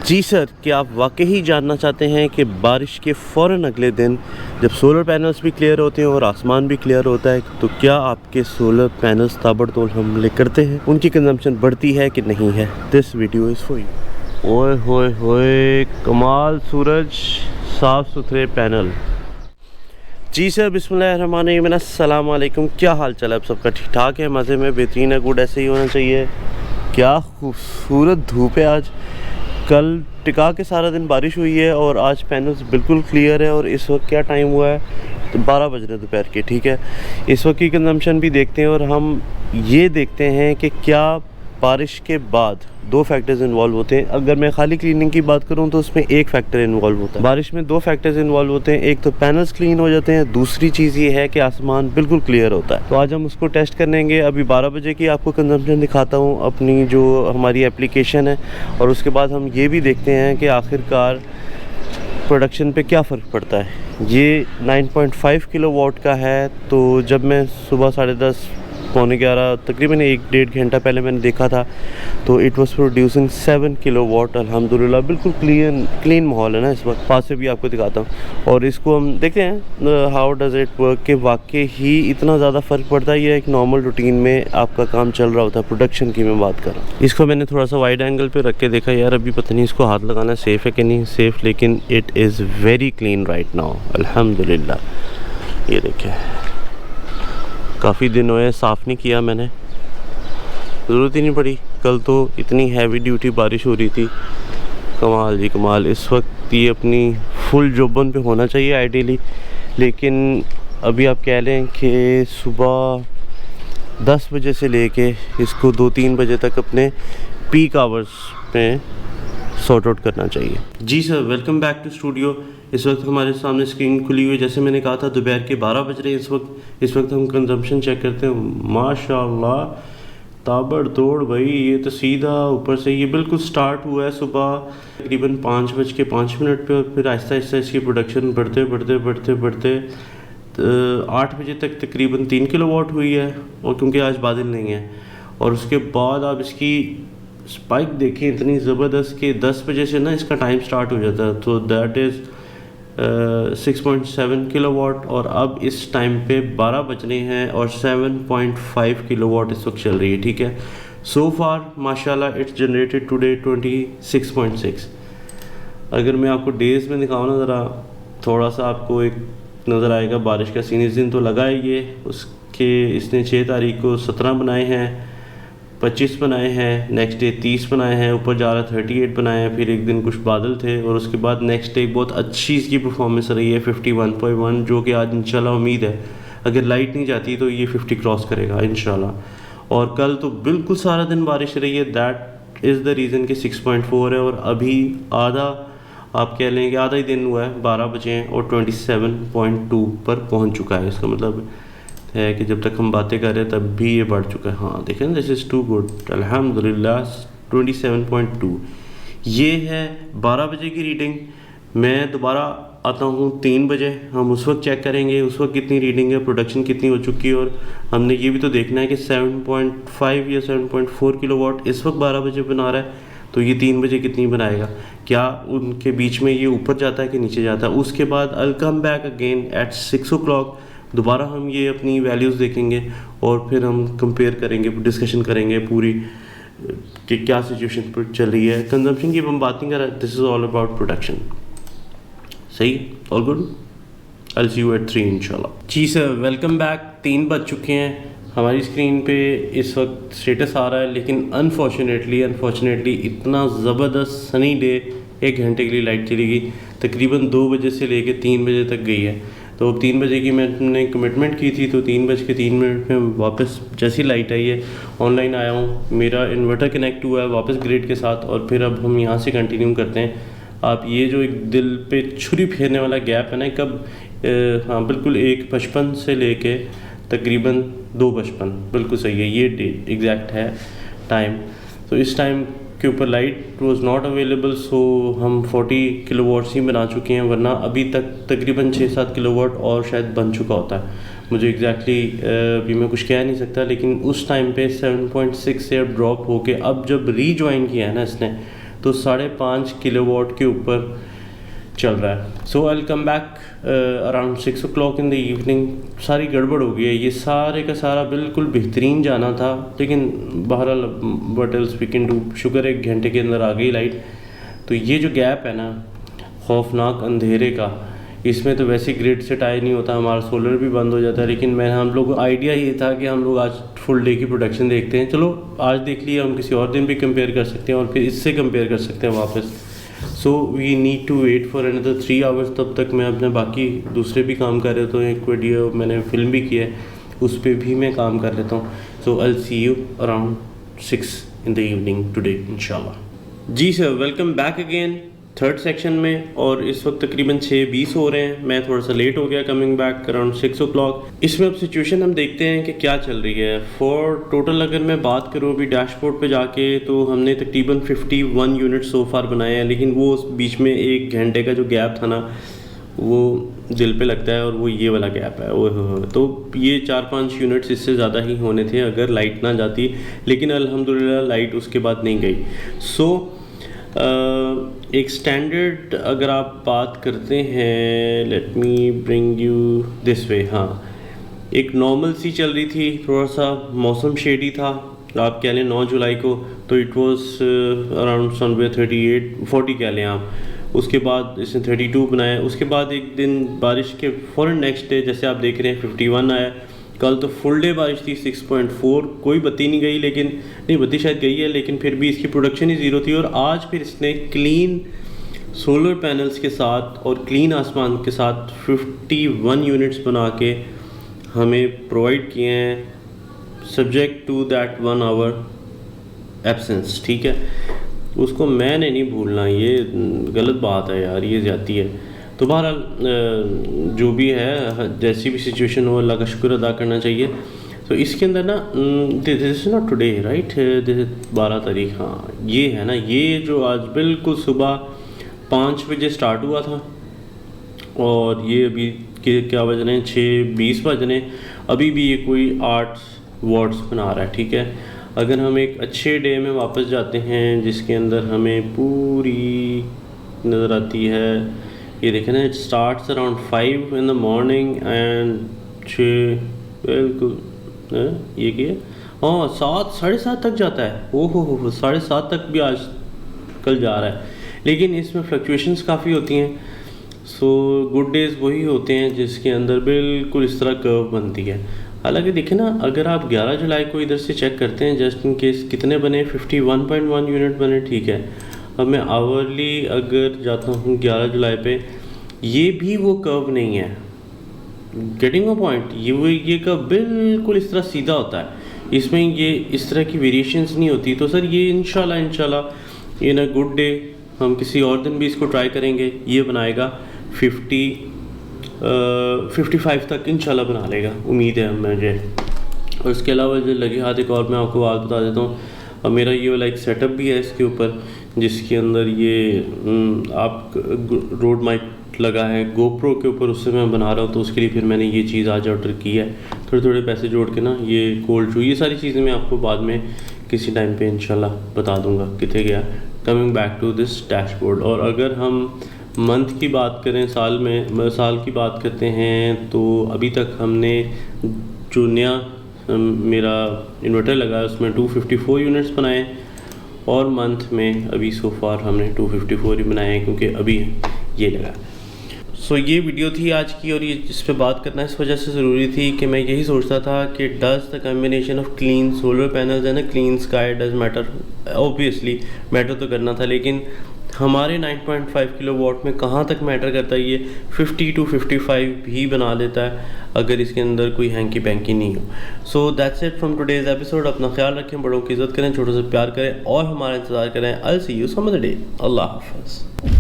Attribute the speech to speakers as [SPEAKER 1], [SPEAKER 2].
[SPEAKER 1] जी sir, क्या आप वाकई जानना चाहते हैं कि बारिश के फ़ौरन अगले दिन जब सोलर पैनल्स भी क्लियर होते हैं और आसमान भी क्लियर होता है तो क्या आपके सोलर पैनल्स ताबड़तोड़ हमले करते हैं, उनकी कंजम्पशन बढ़ती है कि नहीं है? This video is for you. ओए होए होए, कमाल सूरज, साफ़ सुथरे पैनल। जी सर, बिस्मिल्लाहिर्रहमानिर्रहीम, अस्सलाम वालेकुम। क्या हाल चाल है आप सबका? ठीक ठाक है, मज़े में, बेहतरीन है, गुड, ऐसे ही होना चाहिए। क्या खूबसूरत धूप है आज। कल टिका के सारा दिन बारिश हुई है और आज पैनल्स बिल्कुल क्लियर है। और इस वक्त क्या टाइम हुआ है? तो 12 बज रहे दोपहर के। ठीक है, इस वक्त की कंजम्पशन भी देखते हैं और हम ये देखते हैं कि क्या बारिश के बाद दो फैक्टर्स इन्वॉल्व होते हैं। अगर मैं खाली क्लीनिंग की बात करूं तो उसमें एक फैक्टर इन्वॉल्व होता है। बारिश में दो फैक्टर्स इन्वॉल्व होते हैं, एक तो पैनल्स क्लीन हो जाते हैं, दूसरी चीज़ ये है कि आसमान बिल्कुल क्लियर होता है। तो आज हम उसको टेस्ट करेंगे। अभी 12 बजे की आपको कंजम्पशन दिखाता हूँ अपनी जो हमारी एप्लीकेशन है, और उसके बाद हम ये भी देखते हैं कि आखिरकार प्रोडक्शन पे क्या फ़र्क पड़ता है। ये 9.5 किलोवाट का है, तो जब मैं सुबह 10:30 पौने 11 तकरीबन 1-1.5 घंटा पहले मैंने देखा था तो इट वाज प्रोड्यूसिंग 7 किलोवाट। अल्हम्दुलिल्लाह बिल्कुल क्लीन माहौल है ना इस वक्त। पास से भी आपको दिखाता हूँ और इसको हम देखते हैं हाउ डज़ इट वर्क, कि वाकई ही इतना ज़्यादा फ़र्क पड़ता है। ये एक नॉर्मल रूटीन में आपका काम चल रहा होता है, प्रोडक्शन की मैं बात कर रहा हूँ। इसको मैंने थोड़ा सा वाइड एंगल पे रख के देखा, यार अभी पता नहीं इसको हाथ लगाना सेफ़ है कि नहीं सेफ़, लेकिन it is very clean right now अल्हम्दुलिल्लाह। ये देखिए, काफ़ी दिन हुए साफ़ नहीं किया मैंने, ज़रूरत ही नहीं पड़ी। कल तो इतनी हैवी ड्यूटी बारिश हो रही थी, कमाल जी कमाल। इस वक्त ये अपनी फुल जोबन पे होना चाहिए आइडियली, लेकिन अभी आप कह लें कि सुबह 10 बजे से लेके इसको 2-3 बजे तक अपने पीक आवर्स में सॉर्ट आउट करना चाहिए। जी sir, welcome back to studio. इस वक्त हमारे सामने स्क्रीन खुली हुई है, जैसे मैंने कहा था दोपहर के 12 बज रहे हैं इस वक्त हम कंजम्पशन चेक करते हैं। माशाल्लाह ताबड़तोड़ भाई, ये तो सीधा ऊपर से ये बिल्कुल स्टार्ट हुआ है सुबह तकरीबन 5:05 पे, और फिर आहिस्ता आहिस्ता इसकी प्रोडक्शन बढ़ते 8 बजे तक तकरीबन 3 किलोवाट हुई है, और क्योंकि आज बादल नहीं है। और उसके बाद आप इसकी स्पाइक देखें इतनी ज़बरदस्त कि 10 बजे से ना इसका टाइम स्टार्ट हो जाता है, तो दैट इज़ 6.7 किलोवाट, और अब इस टाइम पे 12 बज रहे हैं और 7.5 किलोवाट इस वक्त चल रही है। ठीक है, सो फार माशाल्लाह इट्स जनरेटेड टुडे 26.6। अगर मैं आपको डेज़ में दिखाऊँ ना, ज़रा थोड़ा सा आपको एक नज़र आएगा बारिश का सीन। इस दिन तो लगा ही ये, उसके इसने 6 तारीख को 17 बनाए हैं, 25 बनाए हैं, नेक्स्ट डे 30 बनाए हैं, ऊपर जा रहा 38 बनाए हैं, फिर एक दिन कुछ बादल थे, और उसके बाद नेक्स्ट डे बहुत अच्छी इसकी परफॉर्मेंस रही है 51.1, जो कि आज इंशाल्लाह उम्मीद है अगर लाइट नहीं जाती तो ये 50 क्रॉस करेगा इंशाल्लाह। और कल तो बिल्कुल सारा दिन बारिश रही है, दैट इज़ द रीज़न कि 6.4 है, और अभी आधा आप कह लें कि आधा ही दिन हुआ है, 12 बजे हैं और 27.2 पर पहुँच चुका है। इसका मतलब है कि जब तक हम बातें कर रहे हैं तब भी ये बढ़ चुका है। हाँ देखें, दिस इज़ टू गुड अल्हम्दुलिल्लाह। 27.2 ये है 12 बजे की रीडिंग। मैं दोबारा आता हूँ 3 बजे, हम उस वक्त चेक करेंगे उस वक्त कितनी रीडिंग है, प्रोडक्शन कितनी हो चुकी है, और हमने ये भी तो देखना है कि 7.5 या 7.4 किलोवाट इस वक्त 12 बजे बना रहा है, तो ये 3 बजे कितनी बनाएगा, क्या उनके बीच में ये ऊपर जाता है कि नीचे जाता है। उसके बाद I will come back again at 6 o'clock, दोबारा हम ये अपनी वैल्यूज़ देखेंगे और फिर हम कंपेयर करेंगे, डिस्कशन करेंगे पूरी कि क्या सिचुएशन पर चल रही है। कंजम्पशन की हम बात नहीं कर रहे, this is all about production. सही, all good, I see you at 3 इंशाल्लाह। जी सर, वेलकम बैक। 3 बज चुके हैं, हमारी स्क्रीन पे इस वक्त स्टेटस आ रहा है, लेकिन अनफॉर्चुनेटली इतना ज़बरदस्त सनी डे, 1 घंटे के लिए लाइट चली गई, तकरीबन 2 बजे से लेके 3 बजे तक गई है। तो 3 बजे की मैंने कमिटमेंट की थी, तो 3:03 में वापस जैसी लाइट आई है ऑनलाइन आया हूँ, मेरा इन्वर्टर कनेक्ट हुआ है वापस ग्रिड के साथ, और फिर अब हम यहाँ से कंटिन्यू करते हैं। आप ये जो एक दिल पे छुरी फेरने वाला गैप है ना, कब हाँ बिल्कुल 1:55 से लेके तकरीबन 2:55 बिल्कुल सही है, ये डेट एग्जैक्ट है टाइम। तो इस टाइम के ऊपर लाइट वॉज नॉट अवेलेबल, सो हम 40 किलोवाट्स ही बना चुके हैं, वरना अभी तक तकरीबन 6-7 किलोवाट और शायद बन चुका होता है। मुझे एग्जैक्टली अभी मैं कुछ कह नहीं सकता, लेकिन उस टाइम पे 7.6 से अब ड्रॉप होके अब जब रीजॉइन किया है ना इसने, तो 5.5 किलोवाट के ऊपर चल रहा है। So I will come back around 6 o'clock in the evening. सारी गड़बड़ हो गई है, ये सारे का सारा बिल्कुल बेहतरीन जाना था, लेकिन बहरहाल what else we can do. शुक्र 1 घंटे के अंदर आ गई लाइट। तो ये जो गैप है ना खौफनाक अंधेरे का, इसमें तो वैसे ग्रिड से टाई नहीं होता, हमारा सोलर भी बंद हो जाता है। लेकिन हम लोग आइडिया ये था कि हम लोग आज फुल डे की प्रोडक्शन देखते हैं। चलो आज देख लिया, हम किसी और दिन भी कंपेयर कर सकते हैं और फिर इससे कंपेयर कर सकते हैं वापस। So we need to wait for another 3 hours। तब तक मैं अपने बाकी दूसरे भी काम कर रहा था। एक वीडियो मैंने फिल्म भी किया है, उस पर भी मैं काम कर लेता हूँ। So I will see you around 6 in the evening today इंशाल्लाह। जी sir, welcome back again third section में। और इस वक्त तकरीबन 6:20 हो रहे हैं। मैं थोड़ा सा लेट हो गया कमिंग बैक अराउंड 6 o'clock। इसमें अब सिचुएशन हम देखते हैं कि क्या चल रही है। फॉर टोटल अगर मैं बात करूँ अभी डैशबोर्ड पे जाके, तो हमने तकरीबन 51 यूनिट सो फार बनाए हैं। लेकिन वो बीच में 1 घंटे का जो गैप था ना, वो दिल पे लगता है, और वो ये वाला गैप है। ओह, तो ये 4-5 यूनिट्स इससे ज़्यादा ही होने थे अगर लाइट ना जाती। लेकिन अल्हम्दुलिल्लाह लाइट उसके बाद नहीं गई। सो एक स्टैंडर्ड अगर आप बात करते हैं, let me bring you this way. हाँ, एक नॉर्मल सी चल रही थी, थोड़ा सा मौसम शेडी था। आप कह लें 9 जुलाई को, तो इट वाज अराउंड समवेयर 38-40 कह लें आप। उसके बाद इसने 32 बनाया। उसके बाद एक दिन बारिश के फ़ौरन नेक्स्ट डे जैसे आप देख रहे हैं 51 आया। कल तो फुल डे बारिश थी 6.4, कोई बत्ती नहीं गई, लेकिन नहीं बत्ती शायद गई है, लेकिन फिर भी इसकी प्रोडक्शन ही ज़ीरो थी। और आज फिर इसने क्लीन सोलर पैनल्स के साथ और क्लीन आसमान के साथ 51 यूनिट्स बना के हमें प्रोवाइड किए हैं, subject to that 1 hour absence. ठीक है, उसको मैंने नहीं भूलना, ये गलत बात है यार, ये ज़्यादती है। तो बहरहाल जो भी है, जैसी भी सिचुएशन हो, अल्लाह का शुक्र अदा करना चाहिए। तो इसके अंदर ना, this is not today right, this 12 तारीख। हाँ, ये है ना, ये जो आज बिल्कुल सुबह 5 बजे स्टार्ट हुआ था, और ये अभी क्या बज रहे हैं, 6:20 बज रहे हैं। अभी भी ये कोई 8 वॉट्स बना रहा है। ठीक है, अगर हम एक अच्छे डे में वापस जाते हैं जिसके अंदर हमें पूरी नज़र आती है, ये देखें ना, it starts around 5 in the morning and 6 बिल्कुल ये किया, हाँ 7-7:30 तक जाता है। ओहो, 7:30 तक भी आज कल जा रहा है। लेकिन इसमें फ्लक्चुएशंस काफ़ी होती हैं। सो गुड डेज़ वही होते हैं जिसके अंदर बिल्कुल इस तरह कर्व बनती है। हालांकि देखें ना, अगर आप 11 जुलाई को इधर से चेक करते हैं, जस्ट इन केस कितने बने, 51.1 यूनिट बने। ठीक है, अब मैं आवरली अगर जाता हूँ 11 जुलाई पे, ये भी वो कर्व नहीं है। गेटिंग अ पॉइंट, ये कर्व बिल्कुल इस तरह सीधा होता है, इसमें ये इस तरह की वेरिएशंस नहीं होती। तो सर ये इंशाल्लाह इन अ गुड डे हम किसी और दिन भी इसको ट्राई करेंगे। ये बनाएगा 55 तक इंशाल्लाह बना लेगा, उम्मीद है मुझे। और इसके अलावा जो लगे हाथ एक और मैं आपको बात बता देता हूँ। अब मेरा ये वाला एक सेटअप भी है इसके ऊपर, जिसके अंदर ये आप रोड माइक लगा है गोप्रो के ऊपर, उससे मैं बना रहा हूँ। तो उसके लिए फिर मैंने ये चीज़ आज ऑर्डर की है, थोड़े पैसे जोड़ के ना। ये कोल्ड शू, ये सारी चीज़ें मैं आपको बाद में किसी टाइम पे इंशाल्लाह बता दूंगा कितने गया। Coming back to this dashboard. और अगर हम मंथ की बात करें, साल की बात करते हैं, तो अभी तक हमने जो नया मेरा इन्वर्टर लगा है उसमें 254 यूनिट्स बनाए, और मंथ में अभी सो फार हमने 254 ही बनाए हैं, क्योंकि अभी ये लगा। सो ये वीडियो थी आज की, और ये इस पे बात करना इस वजह से ज़रूरी थी कि मैं यही सोचता था कि does the combination of clean solar panels and clean sky does matter. Obviously matter तो करना था, लेकिन हमारे 9.5 किलोवाट में कहाँ तक मैटर करता है। ये 50 to 55 भी बना देता है अगर इसके अंदर कोई हैंकी बैंकी नहीं हो। So that's it from today's episode. अपना ख्याल रखें, बड़ों की इज़्ज़त करें, छोटों से प्यार करें, और हमारा इंतज़ार करें। I will see you some other day. Allah हाफ़िज़।